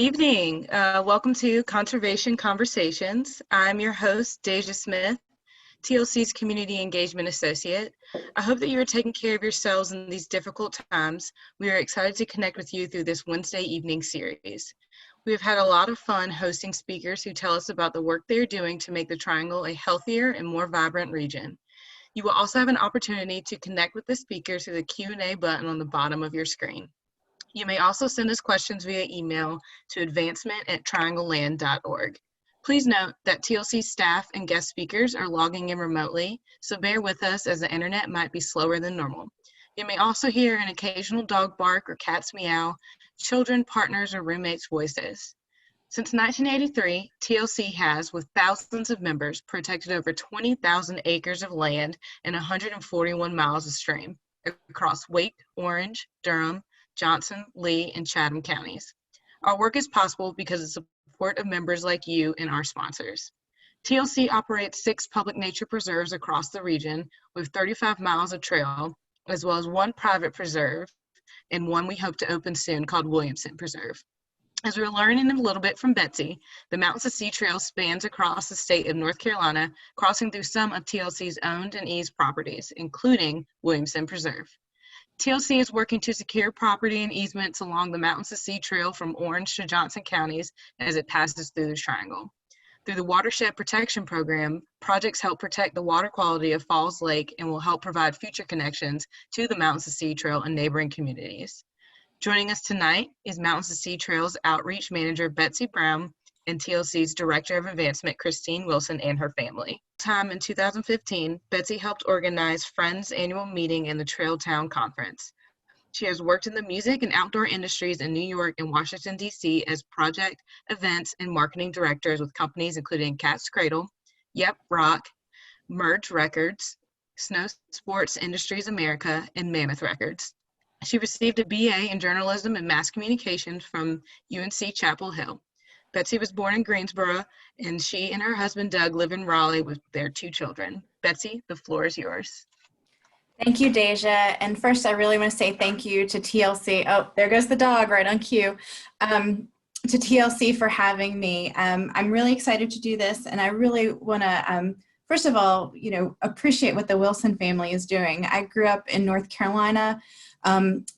Evening. Welcome to Conservation Conversations. I'm your host, Deja Smith, TLC's Community Engagement Associate. I hope that you are taking care of yourselves in these difficult times. We are excited to connect with you through this Wednesday evening series. We have had a lot of fun hosting speakers who tell us about the work they are doing to make the Triangle a healthier and more vibrant region. You will also have an opportunity to connect with the speakers through the Q&A button on the bottom of your screen. You may also send us questions via email to advancement@triangleland.org. Please note that TLC staff and guest speakers are logging in remotely, so bear with us as the internet might be slower than normal. You may also hear an occasional dog bark or cat's meow, children, partners, or roommates' voices. Since 1983, TLC has, with thousands of members, protected over 20,000 acres of land and 141 miles of stream across Wake, Orange, Durham, Johnson, Lee, and Chatham counties. Our work is possible because of the support of members like you and our sponsors. TLC operates 6 public nature preserves across the region with 35 miles of trail, as well as 1 private preserve and 1 we hope to open soon called Williamson Preserve. As we're learning a little bit from Betsy, the Mountains to Sea Trail spans across the state of North Carolina, crossing through some of TLC's owned and eased properties, including Williamson Preserve. TLC is working to secure property and easements along the Mountains to Sea Trail from Orange to Johnson counties as it passes through the Triangle. Through the Watershed Protection Program, projects help protect the water quality of Falls Lake and will help provide future connections to the Mountains to Sea Trail and neighboring communities. Joining us tonight is Mountains to Sea Trail's Outreach Manager, Betsy Brown, and TLC's Director of Advancement, Christine Wilson, and her family. In 2015, Betsy helped organize Friends' annual meeting and the Trail Town Conference. She has worked in the music and outdoor industries in New York and Washington, D.C. as project, events, and marketing directors with companies including Cat's Cradle, Yep Rock, Merge Records, Snow Sports Industries America, and Mammoth Records. She received a BA in Journalism and Mass Communications from UNC Chapel Hill. Betsy was born in Greensboro, and she and her husband, Doug, live in Raleigh with their 2 children. Betsy, the floor is yours. Thank you, Deja. And first, I really want to say thank you to TLC. Oh, there goes the dog right on cue. To TLC for having me. I'm really excited to do this, and I really want to, first of all, appreciate what the Wilson family is doing. I grew up in North Carolina.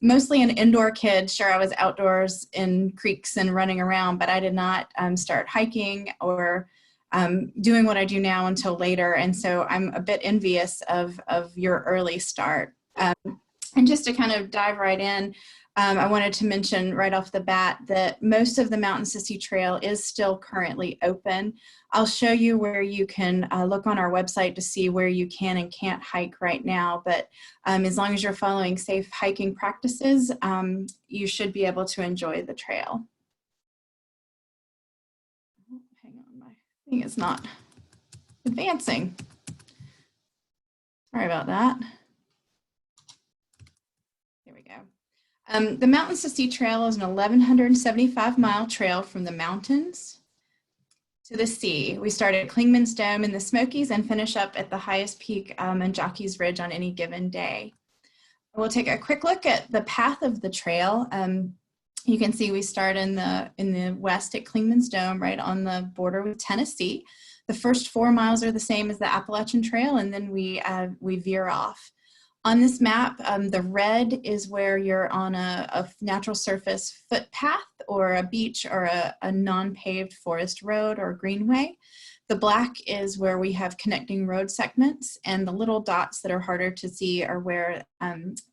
Mostly an indoor kid. Sure, I was outdoors in creeks and running around, but I did not start hiking or doing what I do now until later. And so I'm a bit envious of your early start. And just to kind of dive right in, I wanted to mention right off the bat that most of the Mountains to Sea Trail is still currently open. I'll show you where you can look on our website to see where you can and can't hike right now, but as long as you're following safe hiking practices, you should be able to enjoy the trail. Hang on, my thing is not advancing. Sorry about that. There we go. The Mountains to Sea Trail is an 1,175-mile trail from the mountains to the sea. We start at Clingmans Dome in the Smokies and finish up at the highest peak in Jockey's Ridge on any given day. We'll take a quick look at the path of the trail. You can see we start in the west at Clingmans Dome, right on the border with Tennessee. The first 4 miles are the same as the Appalachian Trail, and then we veer off. On this map, the red is where you're on a natural surface footpath or a beach or a non-paved forest road or greenway. The black is where we have connecting road segments, and the little dots that are harder to see are where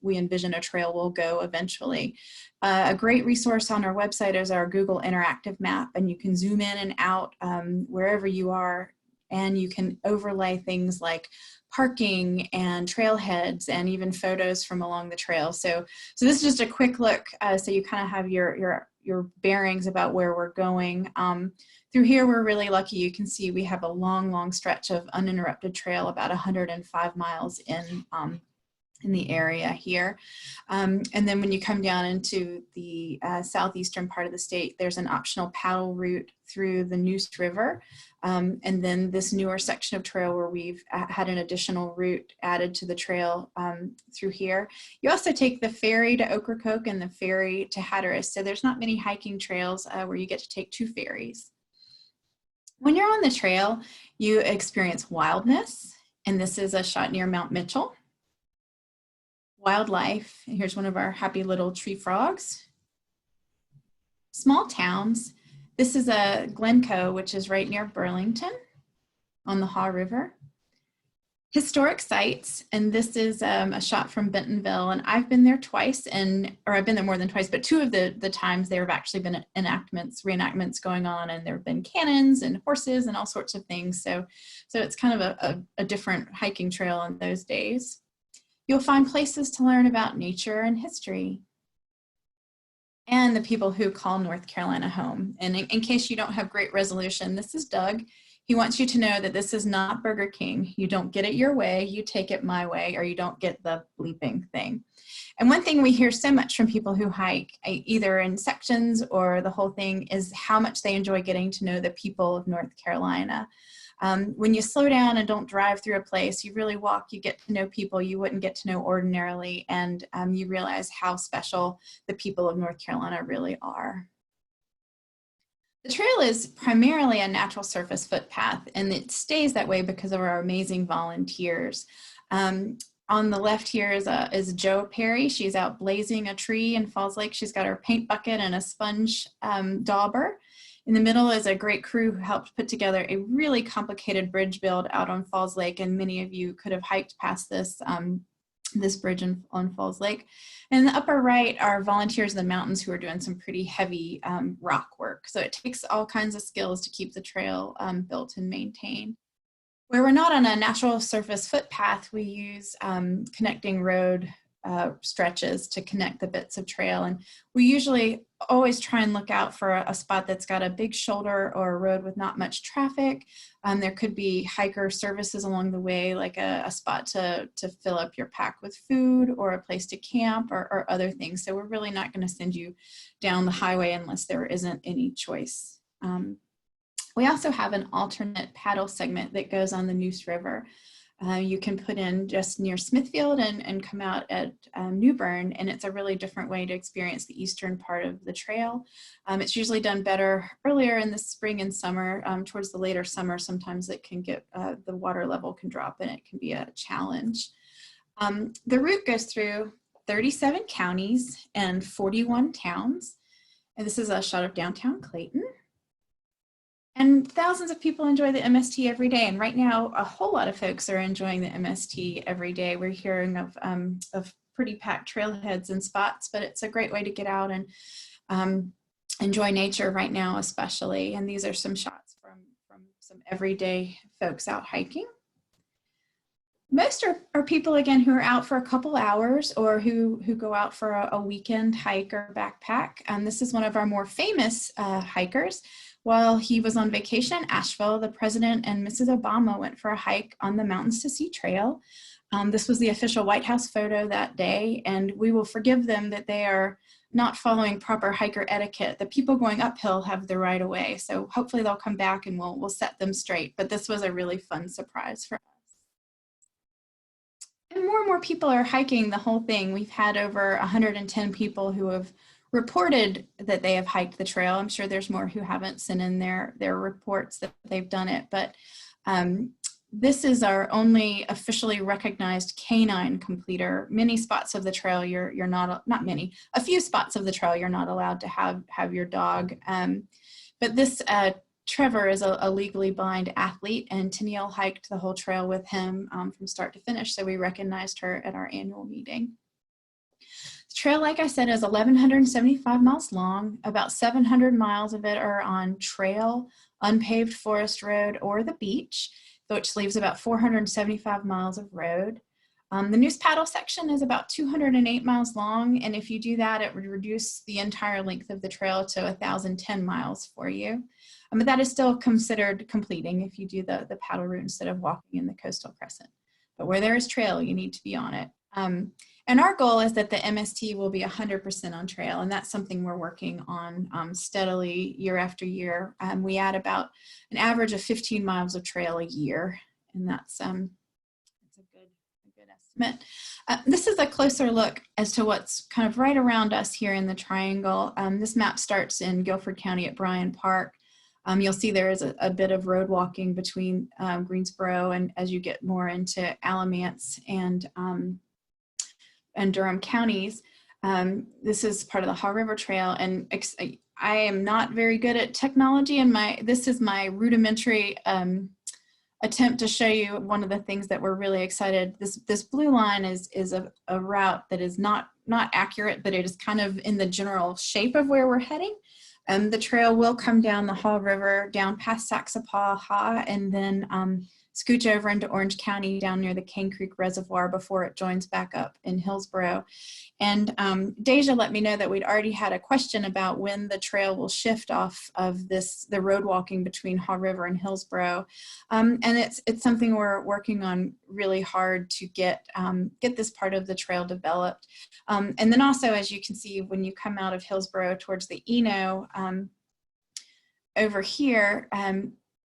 we envision a trail will go eventually. A great resource on our website is our Google Interactive Map, and you can zoom in and out wherever you are, and you can overlay things like parking and trailheads and even photos from along the trail. So this is just a quick look so you kind of have your bearings about where we're going. Through here, we're really lucky. You can see we have a long, long stretch of uninterrupted trail, about 105 miles in the area here. And then when you come down into the southeastern part of the state, there's an optional paddle route through the Neuse River. And then this newer section of trail where we've had an additional route added to the trail through here. You also take the ferry to Ocracoke and the ferry to Hatteras. So there's not many hiking trails where you get to take 2 ferries. When you're on the trail, you experience wildness. And this is a shot near Mount Mitchell. Wildlife, and here's one of our happy little tree frogs. Small towns. This is a Glencoe, which is right near Burlington on the Haw River. Historic sites, and this is a shot from Bentonville, and I've been there twice, or I've been there more than twice, but 2 of the times there have actually been reenactments going on, and there have been cannons and horses and all sorts of things. So it's kind of a different hiking trail in those days. You'll find places to learn about nature and history and the people who call North Carolina home. And in case you don't have great resolution, this is Doug. He wants you to know that this is not Burger King. You don't get it your way, you take it my way, or you don't get the bleeping thing. And one thing we hear so much from people who hike, either in sections or the whole thing, is how much they enjoy getting to know the people of North Carolina. When you slow down and don't drive through a place, you really walk, you get to know people you wouldn't get to know ordinarily, and you realize how special the people of North Carolina really are. The trail is primarily a natural surface footpath, and it stays that way because of our amazing volunteers. On the left here is Jo Perry. She's out blazing a tree in Falls Lake. She's got her paint bucket and a sponge dauber. In the middle is a great crew who helped put together a really complicated bridge build out on Falls Lake, and many of you could have hiked past this this bridge on Falls Lake. And in the upper right are volunteers in the mountains who are doing some pretty heavy rock work. So it takes all kinds of skills to keep the trail built and maintained. Where we're not on a natural surface footpath, we use connecting road stretches to connect the bits of trail. And we usually always try and look out for a spot that's got a big shoulder or a road with not much traffic. There could be hiker services along the way, like a spot to fill up your pack with food, or a place to camp, or other things. So we're really not going to send you down the highway unless there isn't any choice. We also have an alternate paddle segment that goes on the Neuse River. You can put in just near Smithfield and come out at New Bern, and it's a really different way to experience the eastern part of the trail. It's usually done better earlier in the spring and summer. Towards the later summer, sometimes it can get, the water level can drop and it can be a challenge. The route goes through 37 counties and 41 towns. And this is a shot of downtown Clayton. And thousands of people enjoy the MST every day. And right now, a whole lot of folks are enjoying the MST every day. We're hearing of pretty packed trailheads and spots, but it's a great way to get out and enjoy nature right now, especially. And these are some shots from some everyday folks out hiking. Most are people, again, who are out for a couple hours, or who go out for a weekend hike or backpack. This is one of our more famous hikers. While he was on vacation in Asheville, the President and Mrs. Obama went for a hike on the Mountains to Sea Trail. This was the official White House photo that day, and we will forgive them that they are not following proper hiker etiquette. The people going uphill have the right of way, so hopefully they'll come back and we'll set them straight. But this was a really fun surprise for us. And more people are hiking the whole thing. We've had over 110 people who have reported that they have hiked the trail. I'm sure there's more who haven't sent in their reports that they've done it, but this is our only officially recognized canine completer. Many spots of the trail you're not many, a few spots of the trail you're not allowed to have your dog. But this Trevor is a legally blind athlete, and Tennille hiked the whole trail with him from start to finish, so we recognized her at our annual meeting. The trail, like I said, is 1,175 miles long. About 700 miles of it are on trail, unpaved forest road, or the beach, which leaves about 475 miles of road. The Neuse paddle section is about 208 miles long, and if you do that, it would reduce the entire length of the trail to 1,010 miles for you. But that is still considered completing if you do the paddle route instead of walking in the coastal crescent. But where there is trail, you need to be on it. And our goal is that the MST will be 100% on trail, and that's something we're working on steadily year after year. We add about an average of 15 miles of trail a year, and that's a good estimate. This is a closer look as to what's kind of right around us here in the triangle. This map starts in Guilford County at Bryan Park. You'll see there is a bit of road walking between Greensboro and as you get more into Alamance and Durham counties. This is part of the Haw River Trail, and I am not very good at technology, and this is my rudimentary attempt to show you one of the things that we're really excited. This blue line is a route that is not accurate, but it is kind of in the general shape of where we're heading. The trail will come down the Haw River, down past Saxapaw, and then scooch over into Orange County down near the Cane Creek Reservoir before it joins back up in Hillsboro. And Deja let me know that we'd already had a question about when the trail will shift off of the road walking between Haw River and Hillsboro. And it's something we're working on really hard to get this part of the trail developed. And then also, as you can see, when you come out of Hillsboro towards the Eno, over here,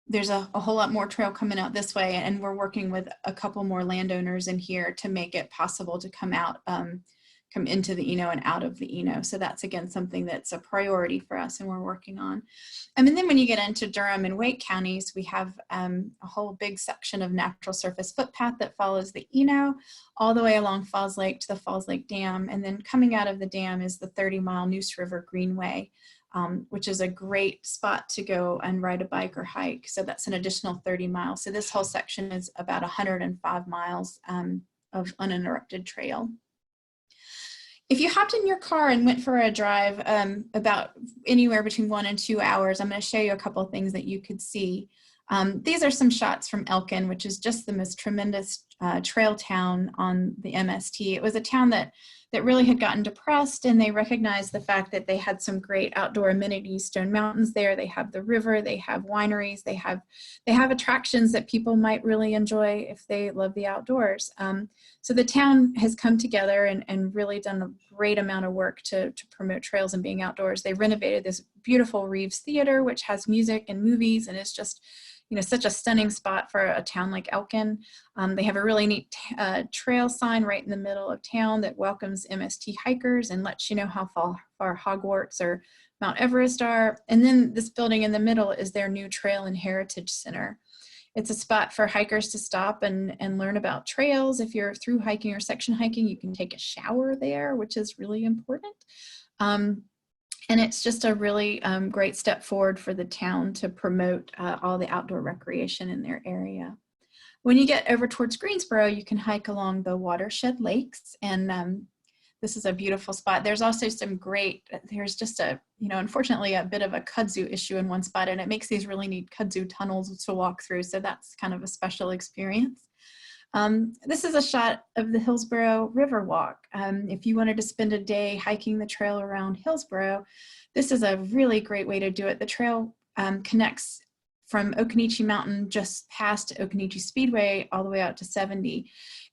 there's a whole lot more trail coming out this way, and we're working with a couple more landowners in here to make it possible to come out, come into the Eno and out of the Eno. So that's, again, something that's a priority for us and we're working on. And then when you get into Durham and Wake counties, we have a whole big section of natural surface footpath that follows the Eno all the way along Falls Lake to the Falls Lake Dam. And then coming out of the dam is the 30-mile Neuse River Greenway, which is a great spot to go and ride a bike or hike. So that's an additional 30 miles. So this whole section is about 105 miles of uninterrupted trail. If you hopped in your car and went for a drive about anywhere between 1 and 2 hours, I'm going to show you a couple of things that you could see. These are some shots from Elkin, which is just the most tremendous trail town on the MST. It was a town that really had gotten depressed, and they recognized the fact that they had some great outdoor amenities, Stone Mountains there, they have the river, they have wineries, they have attractions that people might really enjoy if they love the outdoors. So the town has come together and really done a great amount of work to promote trails and being outdoors. They renovated this beautiful Reeves Theater, which has music and movies, and it's just, such a stunning spot for a town like Elkin. They have a really neat trail sign right in the middle of town that welcomes MST hikers and lets you know how far Hogwarts or Mount Everest are. And then this building in the middle is their new Trail and Heritage Center. It's a spot for hikers to stop and learn about trails. If you're through hiking or section hiking, you can take a shower there, which is really important. And it's just a really great step forward for the town to promote all the outdoor recreation in their area. When you get over towards Greensboro, you can hike along the watershed lakes, and this is a beautiful spot. There's also there's just unfortunately a bit of a kudzu issue in one spot, and it makes these really neat kudzu tunnels to walk through, so that's kind of a special experience. This is a shot of the Hillsboro River Walk. If you wanted to spend a day hiking the trail around Hillsboro, this is a really great way to do it. The trail connects from Occoneechee Mountain just past Occoneechee Speedway all the way out to 70.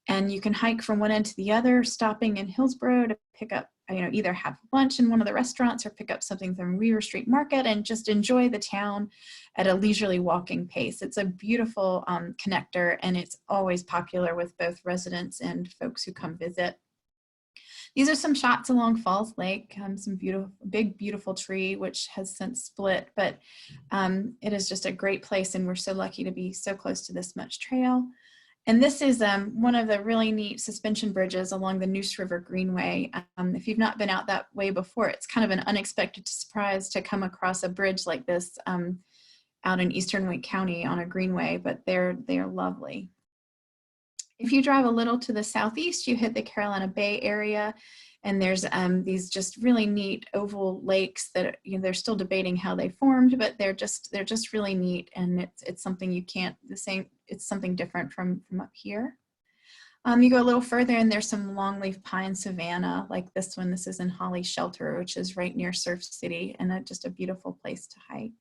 And you can hike from one end to the other, stopping in Hillsboro to pick up, either have lunch in one of the restaurants or pick up something from Weaver Street Market and just enjoy the town at a leisurely walking pace. It's a beautiful connector, and it's always popular with both residents and folks who come visit. These are some shots along Falls Lake, some big, beautiful tree, which has since split, but it is just a great place, and we're so lucky to be so close to this much trail. And this is one of the really neat suspension bridges along the Neuse River Greenway. If you've not been out that way before, it's kind of an unexpected surprise to come across a bridge like this out in eastern Wake County on a greenway, but they're lovely. If you drive a little to the southeast, you hit the Carolina Bay area, and there's these just really neat oval lakes that they're still debating how they formed, but they're just really neat, and it's something it's something different from up here. You go a little further, and there's some longleaf pine savanna like this one. This is in Holly Shelter, which is right near Surf City, and just a beautiful place to hike.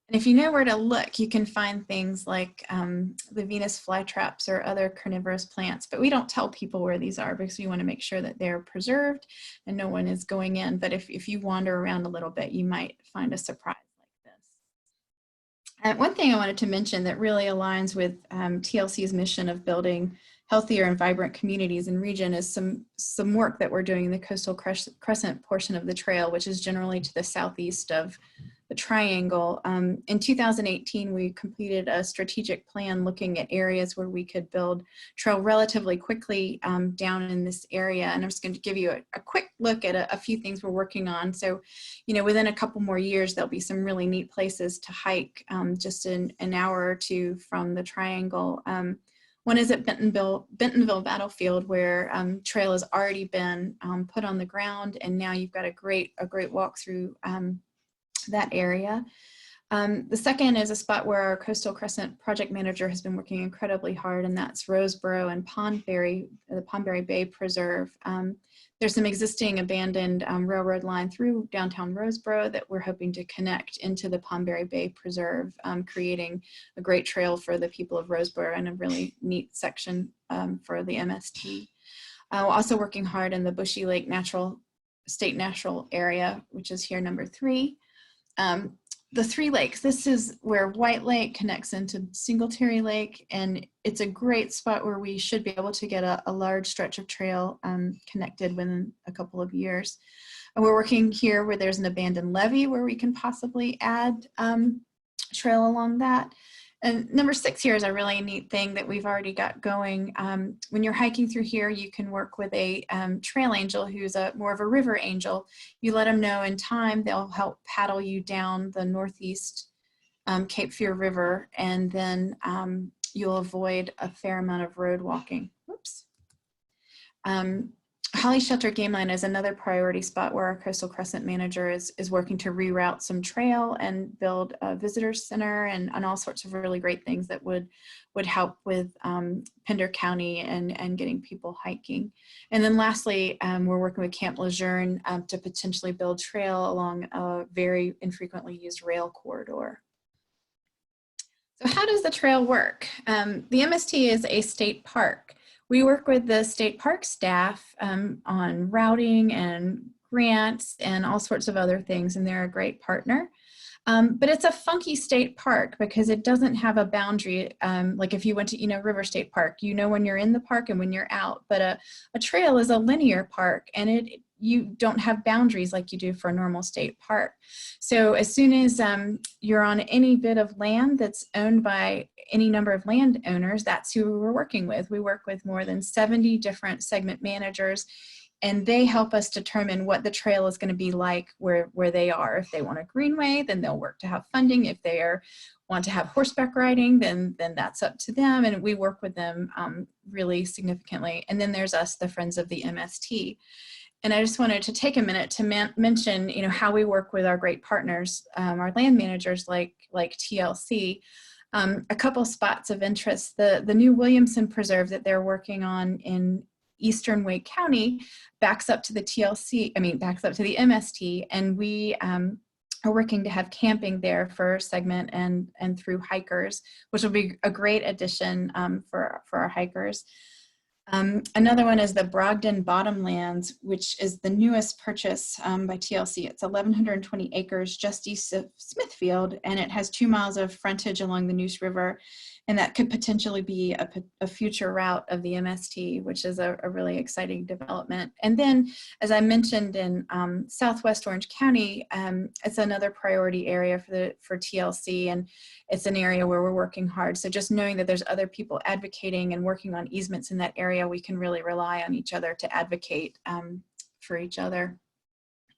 And if you know where to look, you can find things like the Venus flytraps or other carnivorous plants, but we don't tell people where these are because we want to make sure that they're preserved and no one is going in. But if you wander around a little bit, you might find a surprise like this. One thing I wanted to mention that really aligns with TLC's mission of building healthier and vibrant communities in region is some work that we're doing in the coastal crescent portion of the trail, which is generally to the southeast of the triangle. In 2018, we completed a strategic plan looking at areas where we could build trail relatively quickly down in this area. And I'm just going to give you a quick look at a few things we're working on. So, you know, within a couple more years, there'll be some really neat places to hike just in an hour or two from the triangle. One is at Bentonville Battlefield, where trail has already been put on the ground, and now you've got a great walk through that area. The second is a spot where our Coastal Crescent project manager has been working incredibly hard, and that's Roseboro and the Pondberry Bay Preserve. There's some existing abandoned railroad line through downtown Roseboro that we're hoping to connect into the Pondberry Bay Preserve, creating a great trail for the people of Roseboro and a really neat section for the MST. We're also working hard in the Bushy Lake State Natural Area, which is here number 3. The 3 lakes, this is where White Lake connects into Singletary Lake, and it's a great spot where we should be able to get a large stretch of trail connected within a couple of years. And we're working here where there's an abandoned levee where we can possibly add trail along that. And number 6 here is a really neat thing that we've already got going. When you're hiking through here, you can work with a trail angel who's more of a river angel. You let them know in time, they'll help paddle you down the northeast Cape Fear River, and then you'll avoid a fair amount of road walking. Whoops. Holly Shelter Game Line is another priority spot where our Coastal Crescent manager is working to reroute some trail and build a visitor center and all sorts of really great things that would help with Pender County and getting people hiking. And then lastly, we're working with Camp Lejeune to potentially build trail along a very infrequently used rail corridor. So how does the trail work? The MST is a state park. We work with the state park staff on routing and grants and all sorts of other things, and they're a great partner. But it's a funky state park because it doesn't have a boundary. Like if you went to, River State Park, when you're in the park and when you're out. But a trail is a linear park, and you don't have boundaries like you do for a normal state park. So as soon as you're on any bit of land that's owned by any number of landowners, that's who we're working with. We work with more than 70 different segment managers, and they help us determine what the trail is going to be like where they are. If they want a greenway, then they'll work to have funding. If they want to have horseback riding, then that's up to them, and we work with them really significantly. And then there's us, the Friends of the MST. And I just wanted to take a minute to mention, how we work with our great partners, our land managers like TLC. A couple spots of interest: the new Williamson Preserve that they're working on in eastern Wake County backs up to the MST, and we are working to have camping there for segment and through hikers, which will be a great addition for our hikers. Another one is the Brogden Bottomlands, which is the newest purchase by TLC. It's 1,120 acres just east of Smithfield, and it has 2 miles of frontage along the Neuse River, and that could potentially be a future route of the MST, which is a really exciting development. And then, as I mentioned, in Southwest Orange County, it's another priority area for TLC, and it's an area where we're working hard. So just knowing that there's other people advocating and working on easements in that area, we can really rely on each other to advocate for each other.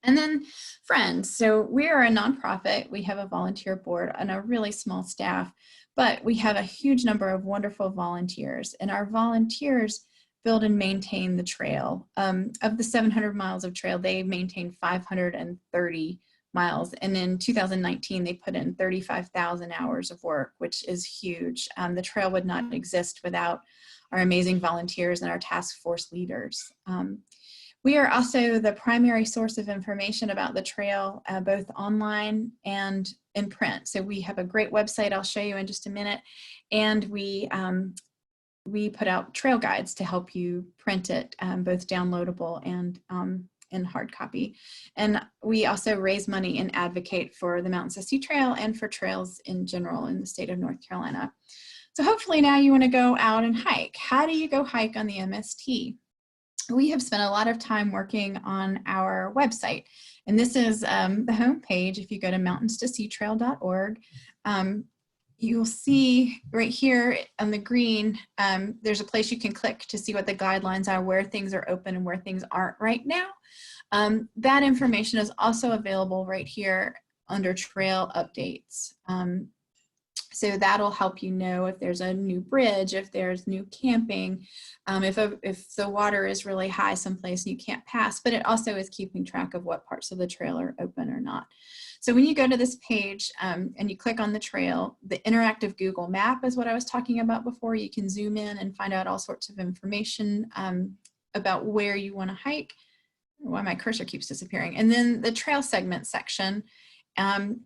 And then Friends. So we are a nonprofit. We have a volunteer board and a really small staff, but we have a huge number of wonderful volunteers, and our volunteers build and maintain the trail. Of the 700 miles of trail, they maintain 530 miles. And in 2019, they put in 35,000 hours of work, which is huge. The trail would not exist without our amazing volunteers and our task force leaders. We are also the primary source of information about the trail, both online and in print. So we have a great website I'll show you in just a minute. And we put out trail guides to help you print it, both downloadable and in hard copy. And we also raise money and advocate for the Mountains to Sea Trail and for trails in general in the state of North Carolina. So hopefully now you want to go out and hike. How do you go hike on the MST? We have spent a lot of time working on our website. And this is the home page. If you go to mountainstoseatrail.org, you'll see right here on the green, there's a place you can click to see what the guidelines are, where things are open and where things aren't right now. That information is also available right here under trail updates. So that'll help you know if there's a new bridge, if there's new camping, if the water is really high someplace and you can't pass, but it also is keeping track of what parts of the trail are open or not. So when you go to this page and you click on the trail, the interactive Google map is what I was talking about before. You can zoom in and find out all sorts of information about where you want to hike. Why my cursor keeps disappearing. And then the trail segment section,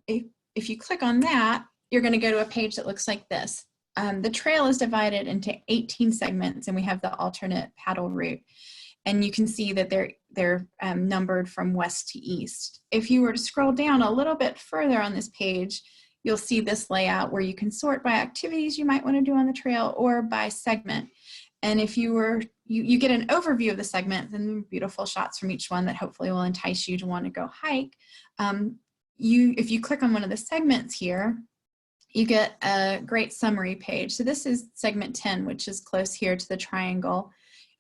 if you click on that, you're going to go to a page that looks like this. The trail is divided into 18 segments, and we have the alternate paddle route. And you can see that they're numbered from west to east. If you were to scroll down a little bit further on this page, you'll see this layout where you can sort by activities you might want to do on the trail or by segment. And if you get an overview of the segments and beautiful shots from each one that hopefully will entice you to want to go hike. If you click on one of the segments here, you get a great summary page. So this is segment 10, which is close here to the triangle.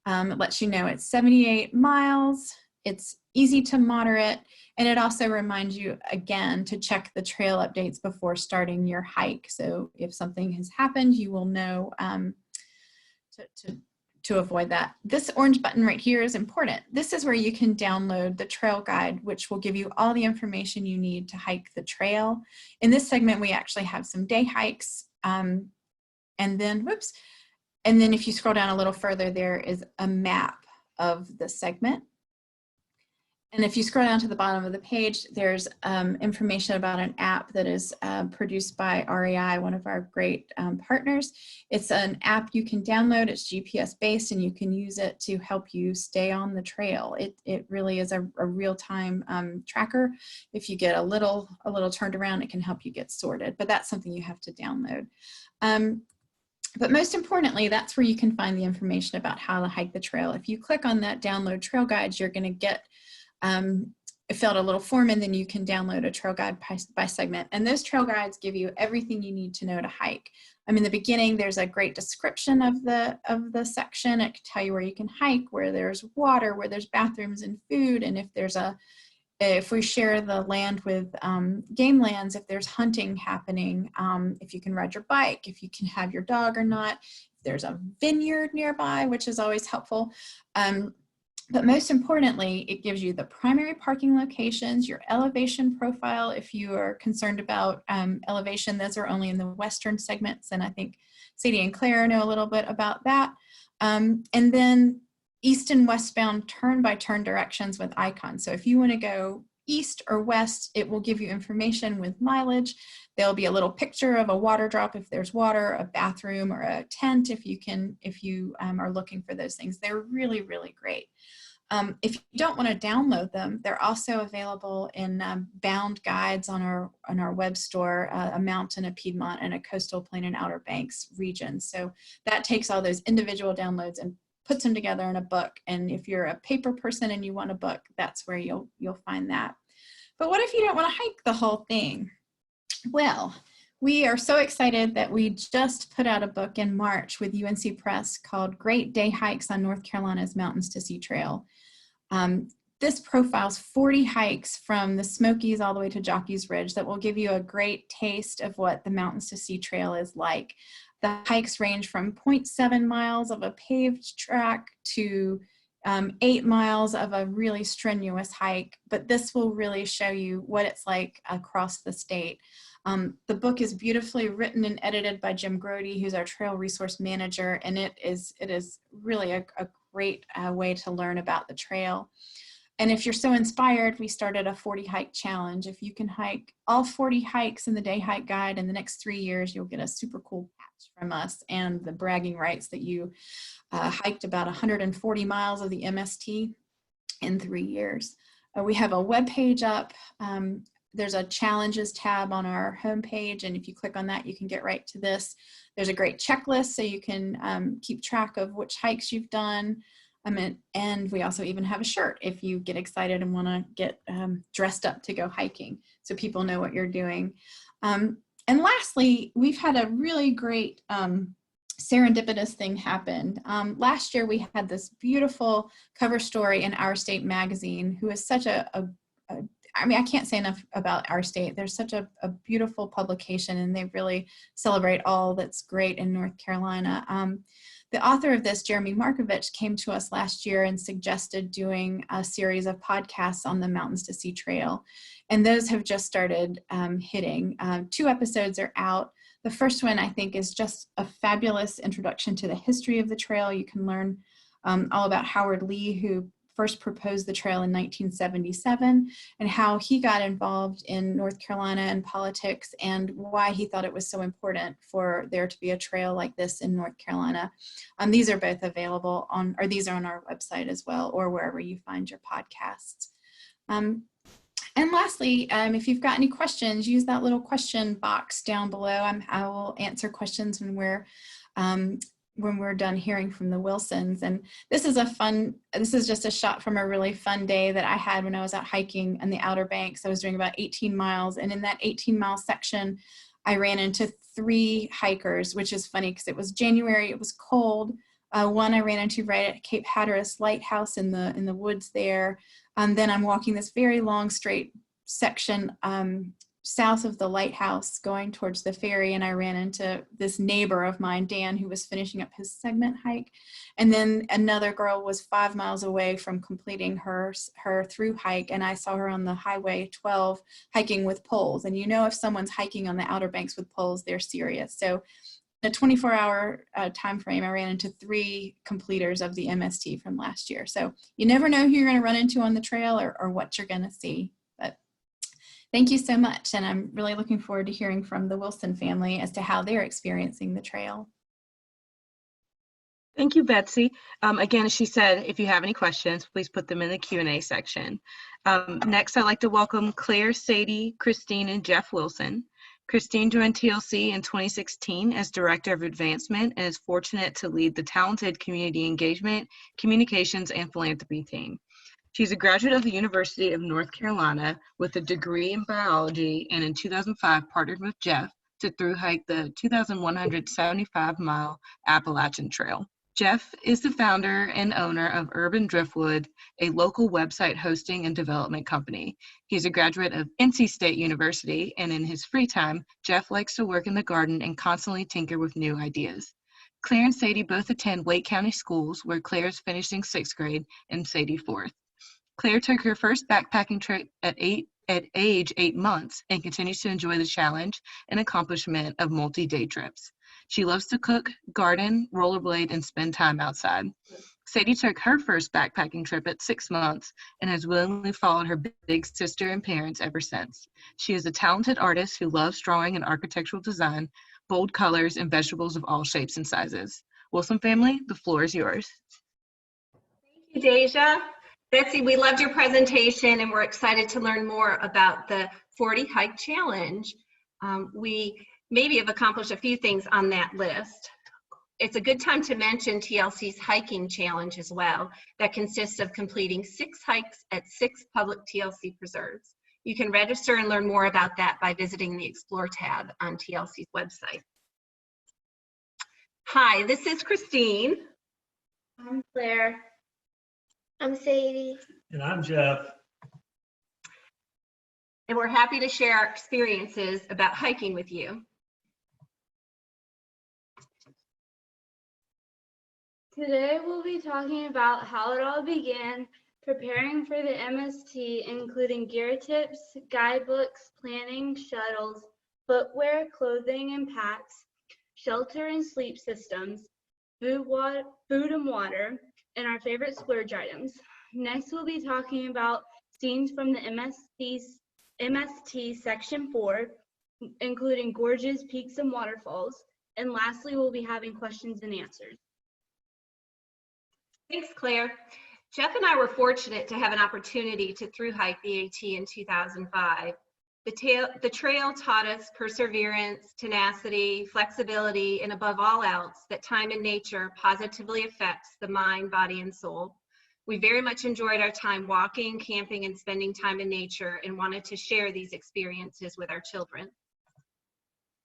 It lets you know it's 78 miles, it's easy to moderate, and it also reminds you again to check the trail updates before starting your hike. So if something has happened, you will know to avoid that. This orange button right here is important. This is where you can download the trail guide, which will give you all the information you need to hike the trail. In this segment, we actually have some day hikes. And then if you scroll down a little further, there is a map of the segment. And if you scroll down to the bottom of the page, there's information about an app that is produced by REI, one of our great partners. It's an app you can download. It's GPS based, and you can use it to help you stay on the trail. It really is a real-time tracker. If you get a little turned around, it can help you get sorted, but that's something you have to download. But most importantly, that's where you can find the information about how to hike the trail. If you click on that download trail guides, you're going to get fill out a little form, and then you can download a trail guide by segment. And those trail guides give you everything you need to know to hike. In the beginning, there's a great description of the section. It can tell you where you can hike, where there's water, where there's bathrooms and food, and if we share the land with game lands, if there's hunting happening, if you can ride your bike, if you can have your dog or not, if there's a vineyard nearby, which is always helpful. But most importantly, it gives you the primary parking locations, your elevation profile. If you are concerned about elevation, those are only in the western segments. And I think Sadie and Claire know a little bit about that. And then east and westbound turn-by-turn directions with icons. So if you want to go east or west, it will give you information with mileage. There'll be a little picture of a water drop if there's water, a bathroom, or a tent if you are looking for those things. They're really, really great. If you don't want to download them, they're also available in bound guides on our web store, a mountain, a Piedmont, and a coastal plain and Outer Banks region. So that takes all those individual downloads and puts them together in a book. And if you're a paper person and you want a book, that's where you'll find that. But what if you don't want to hike the whole thing? Well, we are so excited that we just put out a book in March with UNC Press called Great Day Hikes on North Carolina's Mountains to Sea Trail. This profiles 40 hikes from the Smokies all the way to Jockey's Ridge that will give you a great taste of what the Mountains to Sea Trail is like. The hikes range from 0.7 miles of a paved track to 8 miles of a really strenuous hike, but this will really show you what it's like across the state. The book is beautifully written and edited by Jim Grody, who's our trail resource manager, and it is really a great way to learn about the trail. And if you're so inspired, we started a 40 hike challenge. If you can hike all 40 hikes in the Day Hike Guide in the next 3 years, you'll get a super cool patch from us and the bragging rights that you hiked about 140 miles of the MST in 3 years. We have a web page up. There's a challenges tab on our homepage, and if you click on that, you can get right to this. There's a great checklist so you can keep track of which hikes you've done. And we also even have a shirt if you get excited and want to get dressed up to go hiking, so people know what you're doing. And lastly, we've had a really great serendipitous thing happen. Last year, we had this beautiful cover story in Our State magazine, who is such I mean, I can't say enough about Our State. They're such a beautiful publication, and they really celebrate all that's great in North Carolina. The author of this, Jeremy Markovich, came to us last year and suggested doing a series of podcasts on the Mountains to Sea Trail. And those have just started hitting. 2 episodes are out. The first one, I think, is just a fabulous introduction to the history of the trail. You can learn all about Howard Lee, who first proposed the trail in 1977, and how he got involved in North Carolina and politics, and why he thought it was so important for there to be a trail like this in North Carolina. These are both available on, or these are on our website as well, or wherever you find your podcasts. And lastly, if you've got any questions, use that little question box down below. I will answer questions when we're done hearing from the Wilsons. And this is just a shot from a really fun day that I had when I was out hiking on the Outer Banks. I was doing about 18 miles. And in that 18-mile section, I ran into 3 hikers, which is funny because it was January, it was cold. One I ran into right at Cape Hatteras Lighthouse in the woods there. Then I'm walking this very long straight section south of the lighthouse going towards the ferry, and I ran into this neighbor of mine, Dan, who was finishing up his segment hike. And then another girl was 5 miles away from completing her through hike, and I saw her on the Highway 12 hiking with poles. And you know, if someone's hiking on the Outer Banks with poles, they're serious. So in a 24-hour time frame, I ran into 3 completers of the MST from last year. So you never know who you're going to run into on the trail or what you're going to see. But thank you so much, and I'm really looking forward to hearing from the Wilson family as to how they're experiencing the trail. Thank you, Betsy. Again, as she said, if you have any questions, please put them in the Q&A section. Next, I'd like to welcome Claire, Sadie, Christine, and Jeff Wilson. Christine joined TLC in 2016 as Director of Advancement and is fortunate to lead the talented Community Engagement, Communications, and Philanthropy team. She's a graduate of the University of North Carolina with a degree in biology, and in 2005 partnered with Jeff to through hike the 2,175-mile Appalachian Trail. Jeff is the founder and owner of Urban Driftwood, a local website hosting and development company. He's a graduate of NC State University, and in his free time, Jeff likes to work in the garden and constantly tinker with new ideas. Claire and Sadie both attend Wake County schools, where Claire is finishing 6th grade and Sadie 4th. Claire took her first backpacking trip at age 8 months and continues to enjoy the challenge and accomplishment of multi-day trips. She loves to cook, garden, rollerblade, and spend time outside. Sadie took her first backpacking trip at 6 months and has willingly followed her big sister and parents ever since. She is a talented artist who loves drawing and architectural design, bold colors, and vegetables of all shapes and sizes. Wilson family, the floor is yours. Thank you, Deja. Betsy, we loved your presentation, and we're excited to learn more about the 40 Hike Challenge. We maybe have accomplished a few things on that list. It's a good time to mention TLC's hiking challenge as well, that consists of completing 6 hikes at 6 public TLC preserves. You can register and learn more about that by visiting the Explore tab on TLC's website. Hi, this is Christine. I'm Claire. I'm Sadie. And I'm Jeff. And we're happy to share our experiences about hiking with you. Today we'll be talking about how it all began, preparing for the MST, including gear tips, guidebooks, planning, shuttles, footwear, clothing and packs, shelter and sleep systems, food and water, and our favorite splurge items. Next, we'll be talking about scenes from the MST Section 4, including gorges, peaks, and waterfalls. And lastly, we'll be having questions and answers. Thanks, Claire. Jeff and I were fortunate to have an opportunity to thru hike the AT in 2005. The trail taught us perseverance, tenacity, flexibility, and above all else, that time in nature positively affects the mind, body, and soul. We very much enjoyed our time walking, camping, and spending time in nature, and wanted to share these experiences with our children.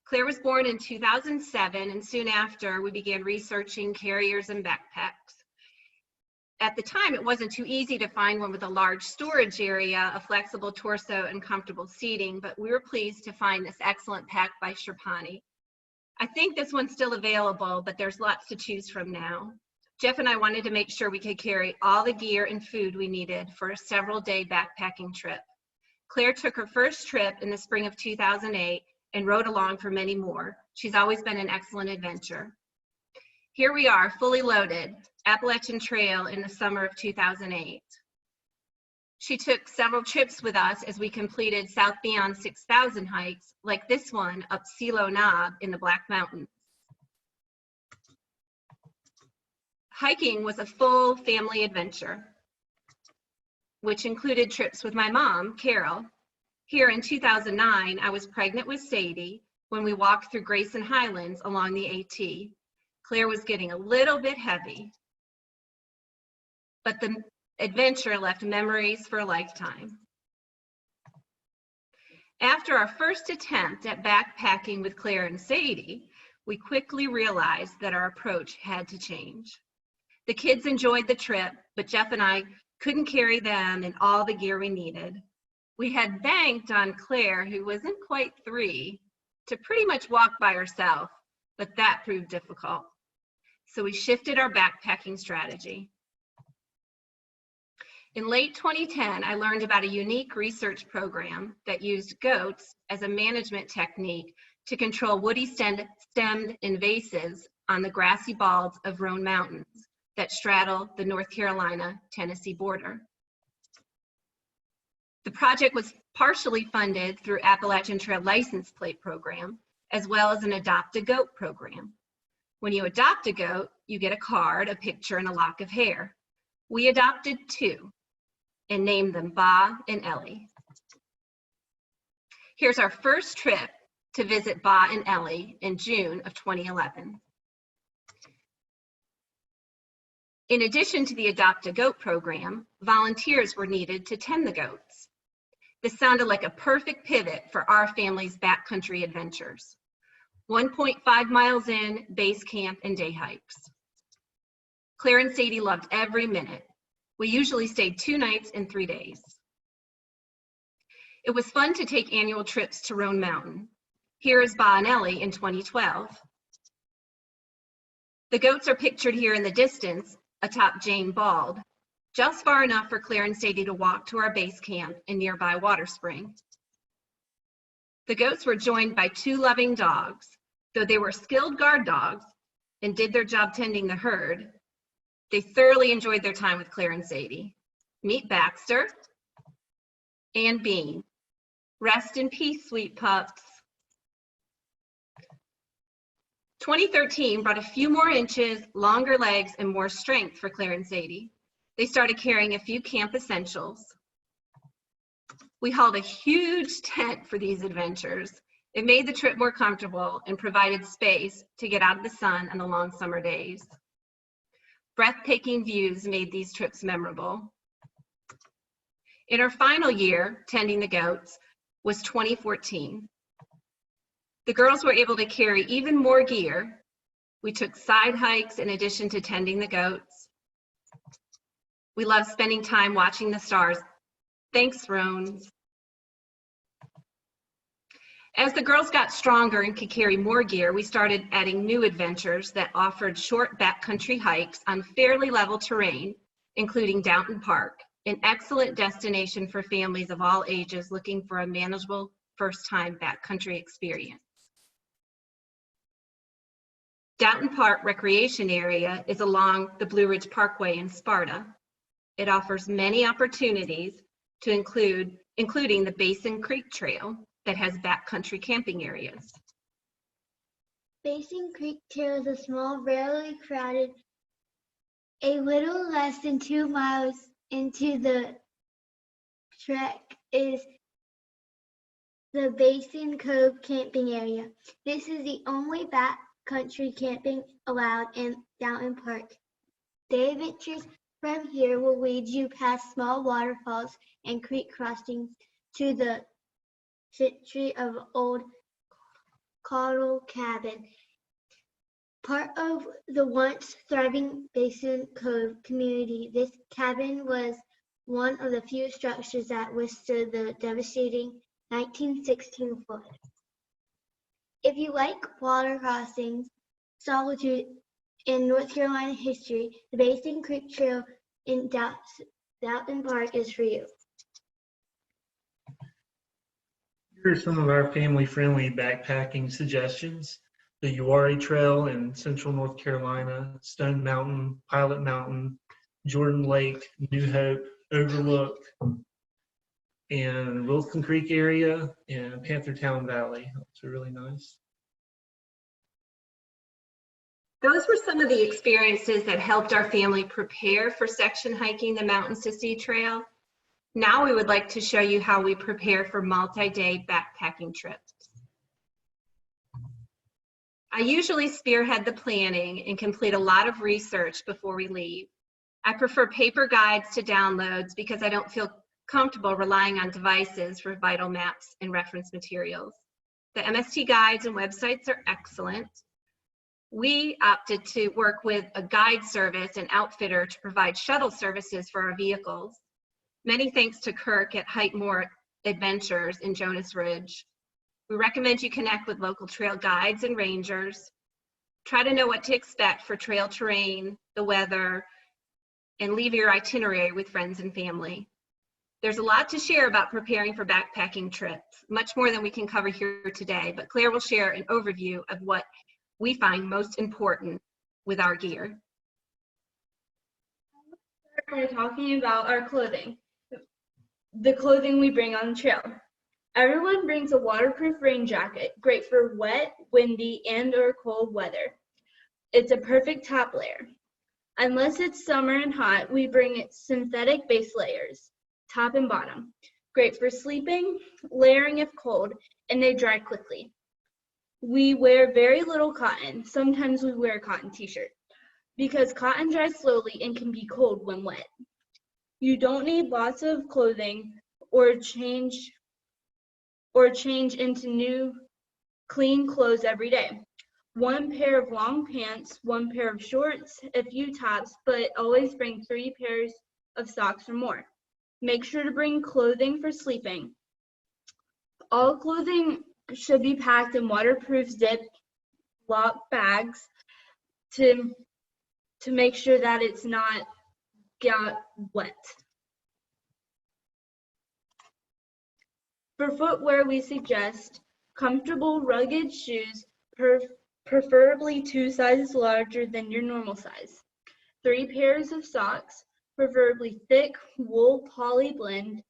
Claire was born in 2007, and soon after, we began researching carriers and backpacks. At the time, it wasn't too easy to find one with a large storage area, a flexible torso, and comfortable seating, but we were pleased to find this excellent pack by Sherpani. I think this one's still available, but there's lots to choose from now. Jeff and I wanted to make sure we could carry all the gear and food we needed for a several-day backpacking trip. Claire took her first trip in the spring of 2008 and rode along for many more. She's always been an excellent adventurer. Here we are, fully loaded, Appalachian Trail in the summer of 2008. She took several trips with us as we completed South Beyond 6,000 hikes, like this one up Silo Knob in the Black Mountains. Hiking was a full family adventure, which included trips with my mom, Carol. Here in 2009, I was pregnant with Sadie when we walked through Grayson Highlands along the AT. Claire was getting a little bit heavy, but the adventure left memories for a lifetime. After our first attempt at backpacking with Claire and Sadie, we quickly realized that our approach had to change. The kids enjoyed the trip, but Jeff and I couldn't carry them and all the gear we needed. We had banked on Claire, who wasn't quite 3, to pretty much walk by herself, but that proved difficult. So we shifted our backpacking strategy. In late 2010, I learned about a unique research program that used goats as a management technique to control woody stemmed invasives on the grassy balds of Roan Mountains that straddle the North Carolina-Tennessee border. The project was partially funded through Appalachian Trail License Plate Program, as well as an Adopt a Goat program. When you adopt a goat, you get a card, a picture, and a lock of hair. We adopted 2 and named them Ba and Ellie. Here's our first trip to visit Ba and Ellie in June of 2011. In addition to the Adopt a Goat program, volunteers were needed to tend the goats. This sounded like a perfect pivot for our family's backcountry adventures. 1.5 miles in, base camp, and day hikes. Claire and Sadie loved every minute. We usually stayed 2 nights and 3 days. It was fun to take annual trips to Roan Mountain. Here is Ba and Ellie in 2012. The goats are pictured here in the distance, atop Jane Bald, just far enough for Claire and Sadie to walk to our base camp in nearby Water Spring. The goats were joined by 2 loving dogs. Though they were skilled guard dogs and did their job tending the herd, they thoroughly enjoyed their time with Claire and Sadie. Meet Baxter and Bean. Rest in peace, sweet pups. 2013 brought a few more inches, longer legs, and more strength for Claire and Sadie. They started carrying a few camp essentials. We hauled a huge tent for these adventures. It made the trip more comfortable and provided space to get out of the sun on the long summer days. Breathtaking views made these trips memorable. In our final year, tending the goats, was 2014. The girls were able to carry even more gear. We took side hikes in addition to tending the goats. We loved spending time watching the stars. Thanks, Roan. As the girls got stronger and could carry more gear, we started adding new adventures that offered short backcountry hikes on fairly level terrain, including Downton Park, an excellent destination for families of all ages looking for a manageable first-time backcountry experience. Downton Park Recreation Area is along the Blue Ridge Parkway in Sparta. It offers many opportunities to including the Basin Creek Trail that has backcountry camping areas. Basin Creek Trail is a small, rarely crowded, a little less than 2 miles into the trek is the Basin Cove camping area. This is the only backcountry camping allowed in Downton Park. Day adventures from here will lead you past small waterfalls and creek crossings to the century of old Caudle Cabin, part of the once thriving Basin Cove community. This cabin was one of the few structures that withstood the devastating 1916 flood. If you like water crossings, solitude, and North Carolina history, the Basin Creek Trail in Downton Park is for you. Here are some of our family-friendly backpacking suggestions. The Uwharrie Trail in central North Carolina, Stone Mountain, Pilot Mountain, Jordan Lake, New Hope, Overlook, and Wilson Creek area, and Panthertown Valley. Those are really nice. Those were some of the experiences that helped our family prepare for section hiking the Mountains to Sea Trail. Now we would like to show you how we prepare for multi-day backpacking trips. I usually spearhead the planning and complete a lot of research before we leave. I prefer paper guides to downloads because I don't feel comfortable relying on devices for vital maps and reference materials. The MST guides and websites are excellent. We opted to work with a guide service and outfitter to provide shuttle services for our vehicles. Many thanks to Kirk at Hike More Adventures in Jonas Ridge. We recommend you connect with local trail guides and rangers. Try to know what to expect for trail terrain, the weather, and leave your itinerary with friends and family. There's a lot to share about preparing for backpacking trips, much more than we can cover here today, but Claire will share an overview of what we find most important with our gear. We're talking about our clothing, the clothing we bring on the trail. Everyone brings a waterproof rain jacket, great for wet, windy, and or cold weather. It's a perfect top layer. Unless it's summer and hot, we bring synthetic base layers, top and bottom. Great for sleeping, layering if cold, and they dry quickly. We wear very little cotton. Sometimes we wear a cotton t-shirt because cotton dries slowly and can be cold when wet. You don't need lots of clothing or change into new clean clothes every day. One pair of long pants, one pair of shorts, a few tops, but always bring 3 pairs of socks or more. Make sure to bring clothing for sleeping. All clothing should be packed in waterproof zip lock bags to make sure that it's not got wet. For footwear, we suggest comfortable, rugged shoes, preferably 2 sizes larger than your normal size. 3 pairs of socks, preferably thick wool poly blend,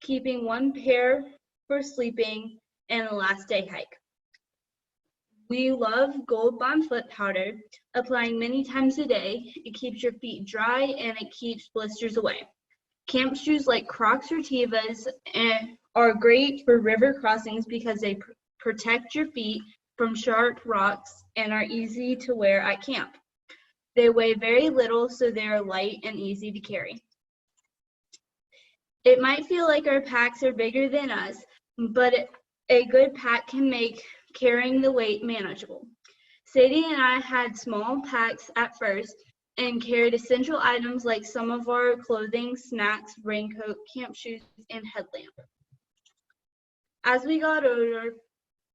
keeping 1 pair for sleeping and a last day hike. We love Gold Bond foot powder, applying many times a day. It keeps your feet dry and it keeps blisters away. Camp shoes like Crocs or Tevas are great for river crossings because they protect your feet from sharp rocks and are easy to wear at camp. They weigh very little, so they are light and easy to carry. It might feel like our packs are bigger than us, but a good pack can make carrying the weight manageable. Sadie and I had small packs at first and carried essential items like some of our clothing, snacks, raincoat, camp shoes, and headlamp. As we got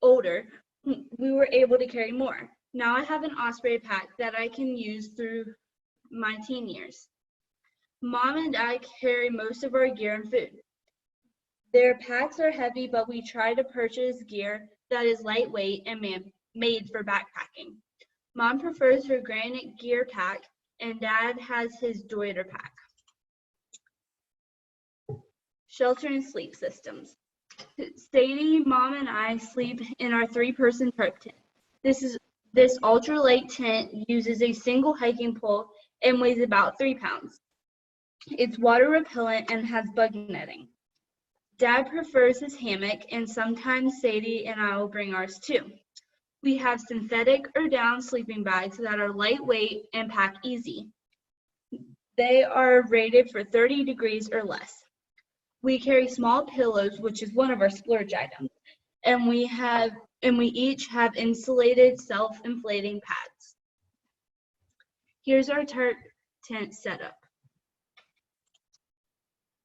older, we were able to carry more. Now I have an Osprey pack that I can use through my teen years. Mom and I carry most of our gear and food. Their packs are heavy, but we try to purchase gear that is lightweight and made for backpacking. Mom prefers her Granite gear pack, and Dad has his Deuter pack. shelter and sleep systems. Sadie, Mom, and I sleep in our 3-person prep tent. This ultralight tent uses a single hiking pole and weighs about 3 pounds. It's water repellent and has bug netting. Dad prefers his hammock, and sometimes Sadie and I will bring ours too. We have synthetic or down sleeping bags that are lightweight and pack easy. They are rated for 30 degrees or less. We carry small pillows, which is one of our splurge items, and we each have insulated self-inflating pads. Here's our tarp tent setup.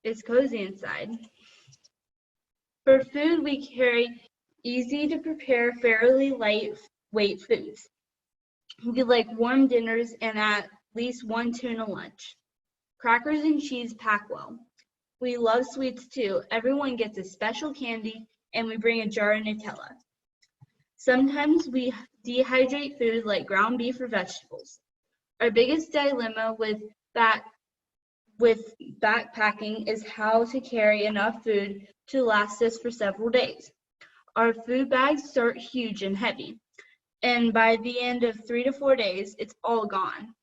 It's cozy inside. For food, we carry easy to prepare, fairly lightweight foods. We like warm dinners and at least 1 tuna lunch. Crackers and cheese pack well. We love sweets too. Everyone gets a special candy, and we bring a jar of Nutella. Sometimes we dehydrate food like ground beef or vegetables. Our biggest dilemma with backpacking is how to carry enough food to last us for several days. Our food bags start huge and heavy, and by the end of 3 to 4 days, it's all gone.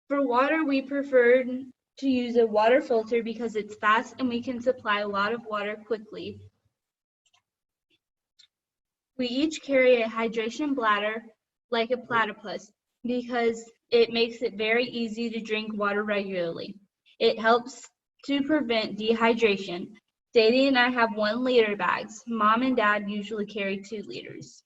For water, we prefer to use a water filter because it's fast and we can supply a lot of water quickly. We each carry a hydration bladder like a platypus because it makes it very easy to drink water regularly. It helps to prevent dehydration. Sadie and I have 1-liter bags. Mom and Dad usually carry 2 liters.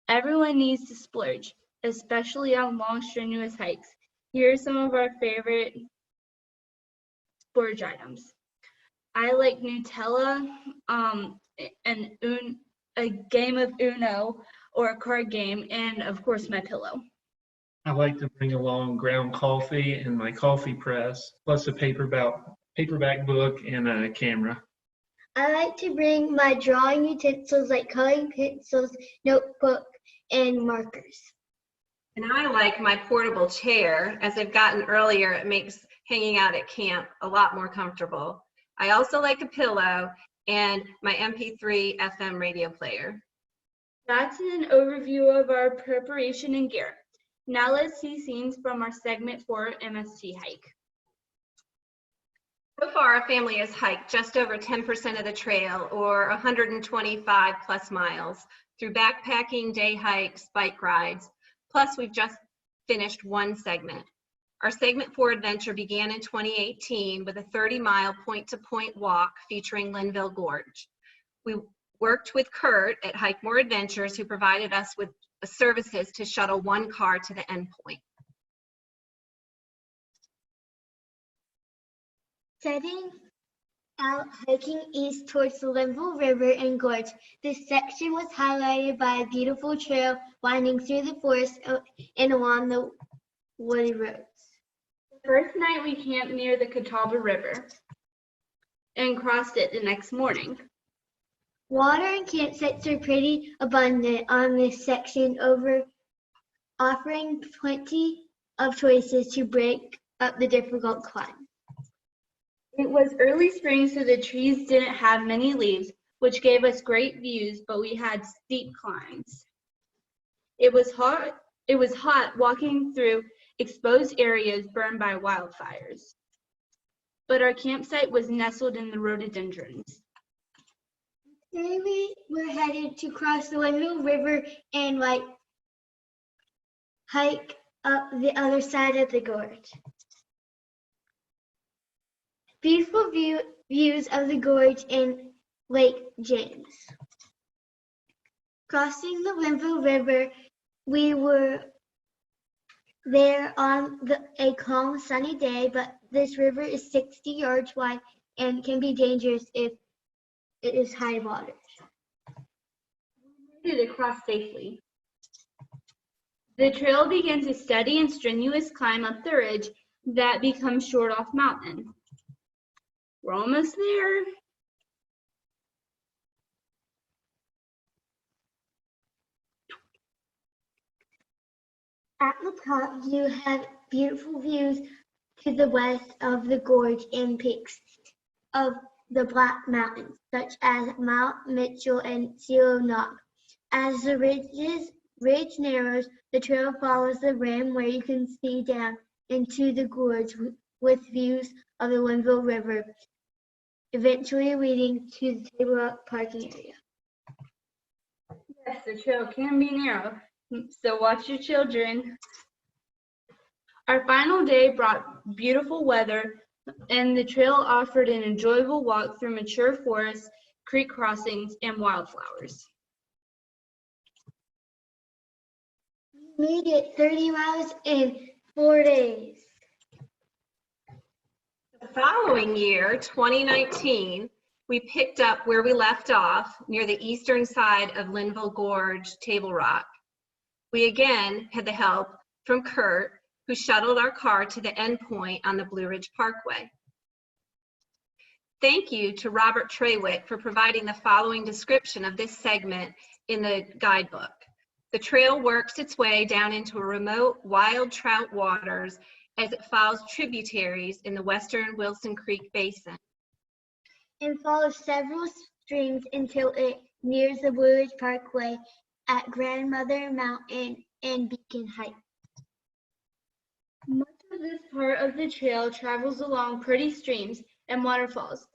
Everyone needs to splurge, especially on long, strenuous hikes. Here are some of our favorite splurge items. I like Nutella, and a game of Uno or a card game, and of course my pillow. I like to bring along ground coffee and my coffee press, plus a paperback book and a camera. I like to bring my drawing utensils like coloring pencils, notebook, and markers. And I like my portable chair. As I've gotten earlier, it makes hanging out at camp a lot more comfortable. I also like a pillow and my MP3 FM radio player. That's an overview of our preparation and gear. Now let's see scenes from our segment 4 MST hike. So far, our family has hiked just over 10% of the trail, or 125 plus miles, through backpacking, day hikes, bike rides. Plus, we've just finished 1 segment. Our segment 4 adventure began in 2018 with a 30-mile point-to-point walk featuring Linville Gorge. We worked with Kurt at Hike More Adventures, who provided us with services to shuttle 1 car to the end point. Setting out hiking east towards the Linville River and Gorge, this section was highlighted by a beautiful trail winding through the forest and along the woody roads. The first night we camped near the Catawba River and crossed it the next morning. Water and campsites are pretty abundant on this section, offering plenty of choices to break up the difficult climb. It was early spring, so the trees didn't have many leaves, which gave us great views, but we had steep climbs. It was hot walking through exposed areas burned by wildfires, but our campsite was nestled in the rhododendrons. Today we were headed to cross the Linville River and hike up the other side of the gorge. Beautiful views of the gorge and Lake James. Crossing the Linville River, we were there on a calm, sunny day, but this river is 60 yards wide and can be dangerous if it is high water. We made it across safely. The trail begins a steady and strenuous climb up the ridge that becomes Short Off Mountain. We're almost there. At the top, you have beautiful views to the west of the gorge and peaks of the Black Mountains, such as Mount Mitchell and Zero Knob. As the ridge narrows, the trail follows the rim where you can see down into the gorge with views of the Linville River, eventually leading to the Table Rock parking area. Yes, the trail can be narrow, so watch your children. Our final day brought beautiful weather, and the trail offered an enjoyable walk through mature forests, creek crossings, and wildflowers. We made it 30 miles in 4 days. The following year, 2019, we picked up where we left off near the eastern side of Linville Gorge, Table Rock. We again had the help from Kurt, who shuttled our car to the end point on the Blue Ridge Parkway. Thank you to Robert Trawick for providing the following description of this segment in the guidebook. The trail works its way down into remote wild trout waters as it follows tributaries in the western Wilson Creek Basin. And follows several streams until it nears the Blue Ridge Parkway at Grandmother Mountain and Beacon Heights. Much of this part of the trail travels along pretty streams and waterfalls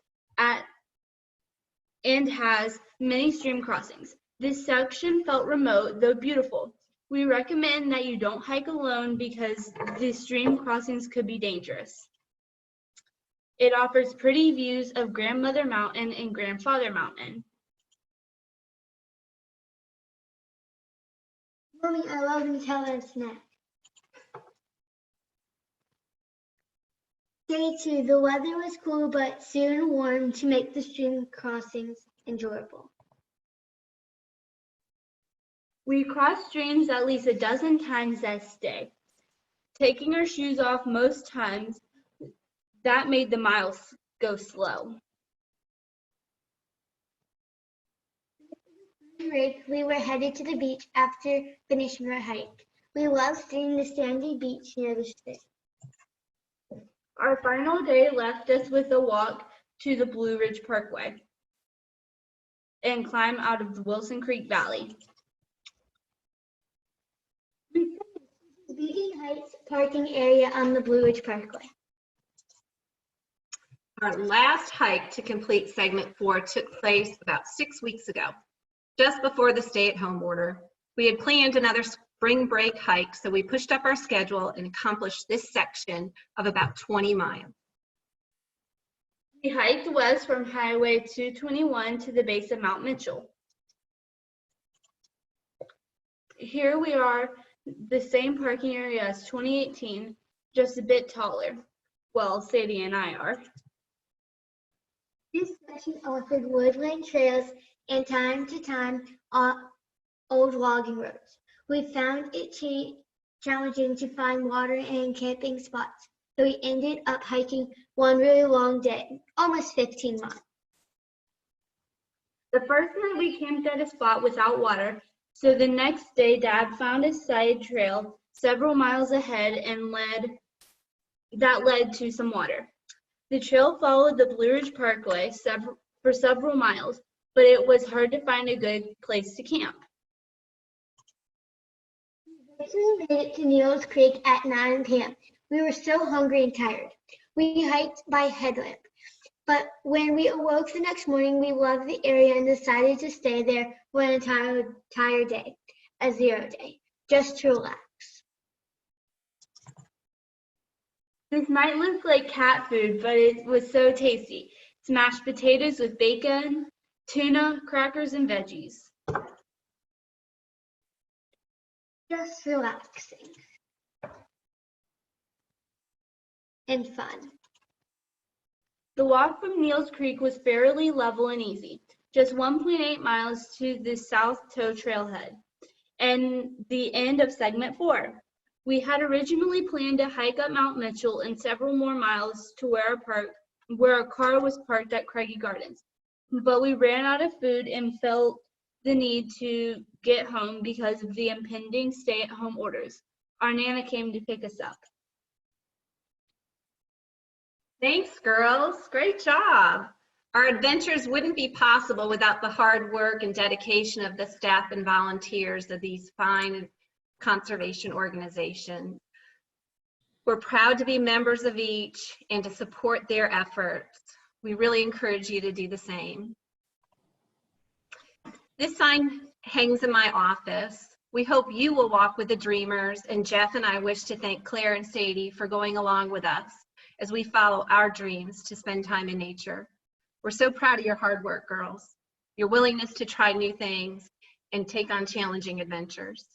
and has many stream crossings. This section felt remote, though beautiful. We recommend that you don't hike alone because the stream crossings could be dangerous. It offers pretty views of Grandmother Mountain and Grandfather Mountain. Mommy, I love Nutella snack. Day 2, the weather was cool but soon warm to make the stream crossings enjoyable. We crossed streams at least a dozen times that day, taking our shoes off most times. That made the miles go slow. We were headed to the beach after finishing our hike. We loved seeing the sandy beach near the stream. Our final day left us with a walk to the Blue Ridge Parkway and climb out of the Wilson Creek Valley. Beacon Heights parking area on the Blue Ridge Parkway. Our last hike to complete segment 4 took place about 6 weeks ago, just before the stay-at-home order. We had planned another spring break hike, so we pushed up our schedule and accomplished this section of about 20 miles. We hiked west from Highway 221 to the base of Mount Mitchell. Here we are, the same parking area as 2018, just a bit taller. Well, Sadie and I are. This section offered woodland trails and time to time old logging roads. We found it challenging to find water and camping spots, so we ended up hiking one really long day, almost 15 miles. The first night we camped at a spot without water, so the next day Dad found a side trail several miles ahead and led to some water. The trail followed the Blue Ridge Parkway for several miles, but it was hard to find a good place to camp. We made it to Neal's Creek at 9 p.m. We were so hungry and tired. We hiked by headlamp, but when we awoke the next morning, we loved the area and decided to stay there for an entire day, a 0 day, just to relax. This might look like cat food, but it was so tasty. It's mashed potatoes with bacon, tuna, crackers, and veggies. Just relaxing and fun. The walk from Neal's Creek was fairly level and easy, just 1.8 miles to the South Toe Trailhead and the end of segment 4. We had originally planned to hike up Mount Mitchell and several more miles to where our car was parked at Craigie Gardens, but we ran out of food and felt the need to get home because of the impending stay-at-home orders. Our Nana came to pick us up. Thanks, girls. Great job. Our adventures wouldn't be possible without the hard work and dedication of the staff and volunteers of these fine conservation organizations. We're proud to be members of each and to support their efforts. We really encourage you to do the same. This sign hangs in my office. We hope you will walk with the dreamers, and Jeff and I wish to thank Claire and Sadie for going along with us as we follow our dreams to spend time in nature. We're so proud of your hard work, girls, your willingness to try new things and take on challenging adventures.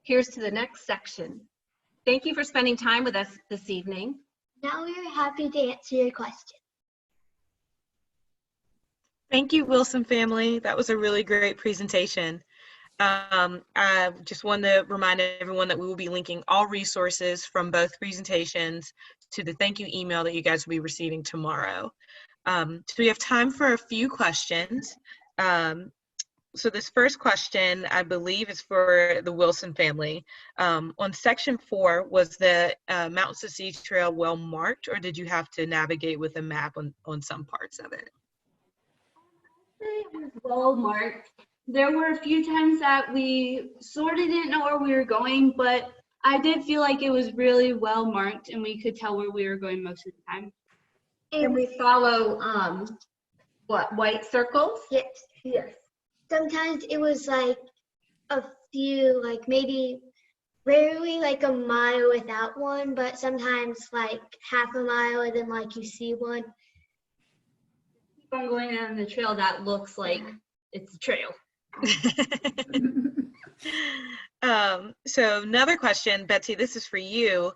Here's to the next section. Thank you for spending time with us this evening. Now we are happy to answer your questions. Thank you, Wilson family. That was a really great presentation. I just want to remind everyone that we will be linking all resources from both presentations to the thank you email that you guys will be receiving tomorrow. So we have time for a few questions. So this first question, I believe, is for the Wilson family. On section 4, was the Mountains to Sea Trail well marked, or did you have to navigate with a map on some parts of it? It was well marked. There were a few times that we sort of didn't know where we were going, but I did feel like it was really well marked and we could tell where we were going most of the time. And we follow, what, white circles? Yes. Yes. Sometimes it was like a few, like maybe rarely like a mile without one, but sometimes like half a mile and then like you see one. Keep on going down the trail that looks like it's a trail. So another question, Betsy, this is for you.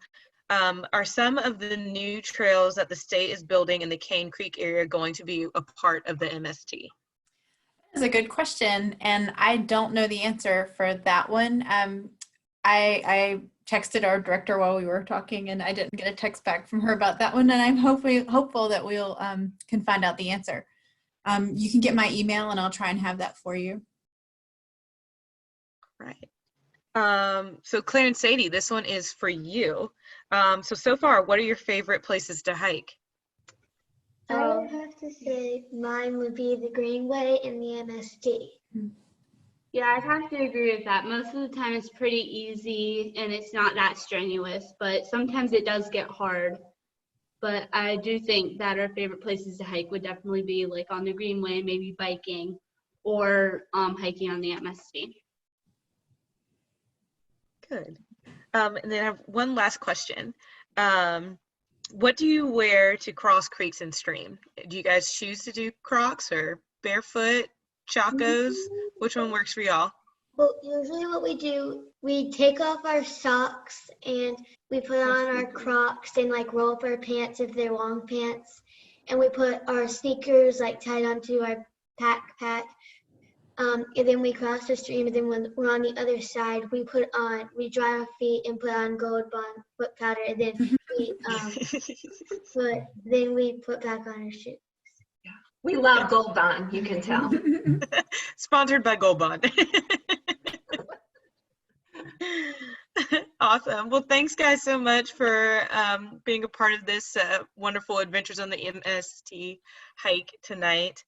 Are some of the new trails that the state is building in the Cane Creek area going to be a part of the MST? That's a good question, and I don't know the answer for that one. I texted our director while we were talking, and I didn't get a text back from her about that one, and I'm hopeful that we'll can find out the answer. You can get my email, and I'll try and have that for you. Right. So Claire and Sadie, this one is for you. So far, what are your favorite places to hike? I would have to say mine would be the Greenway and the MST. Yeah, I'd have to agree with that. Most of the time it's pretty easy and it's not that strenuous, but sometimes it does get hard. But I do think that our favorite places to hike would definitely be like on the Greenway, maybe biking, or hiking on the MST. Good. And then I have one last question. What do you wear to cross creeks and stream? Do you guys choose to do Crocs or barefoot, Chacos? Which one works for y'all? Well, usually what we do, we take off our socks and we put on our Crocs and like roll up our pants if they're long pants. And we put our sneakers like tied onto our backpack. And then we cross the stream, and then when we're on the other side, we dry our feet and put on Gold Bond foot powder, and then we put back on our shoes. We love Gold Bond, you can tell. Sponsored by Gold Bond. Awesome. Well, thanks guys so much for being a part of this wonderful Adventures on the MST hike tonight.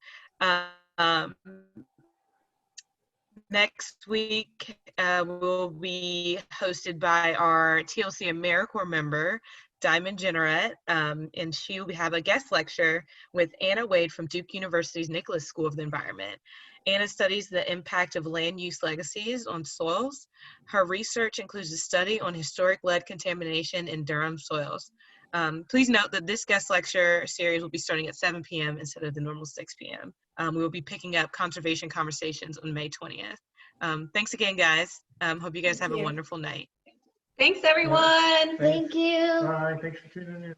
Next week, will be hosted by our TLC AmeriCorps member, Diamond Jenneret, and she will have a guest lecture with Anna Wade from Duke University's Nicholas School of the Environment. Anna studies the impact of land use legacies on soils. Her research includes a study on historic lead contamination in Durham soils. Please note that this guest lecture series will be starting at 7 p.m. instead of the normal 6 p.m. We will be picking up conservation conversations on May 20th. Thanks again, guys. Hope you guys have a wonderful night. Thanks, everyone. Thank you. Bye. Thanks for tuning in.